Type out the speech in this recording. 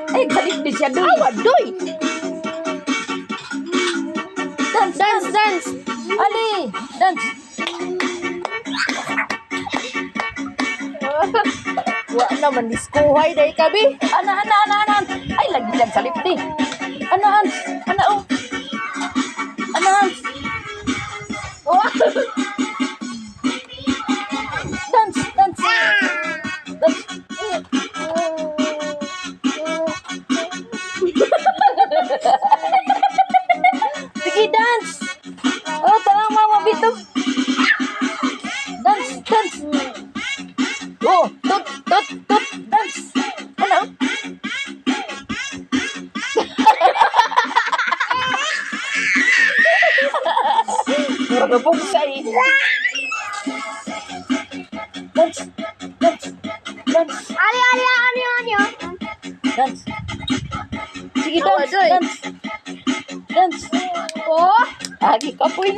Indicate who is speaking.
Speaker 1: Ay, galit din siya doy.
Speaker 2: Awa, doy.
Speaker 1: Dance,
Speaker 2: Dance, dance.
Speaker 1: Ali, dance.
Speaker 2: Wa naman diskuhay day kabi.
Speaker 1: Ana. Ay, lagi dyan sa lifti. Ana, oh. Ana,
Speaker 2: Oh.
Speaker 1: dance. Dance. Sige, dance. Oh, tama, mabito. Dance. Oh, tut, dance. Ano? Mura ka bugsay. Dance.
Speaker 2: Ali.
Speaker 1: Dance. Sige,
Speaker 2: Awa,
Speaker 1: dance.
Speaker 2: doy.
Speaker 1: Dance.
Speaker 2: Oh.
Speaker 1: Agi, kapoy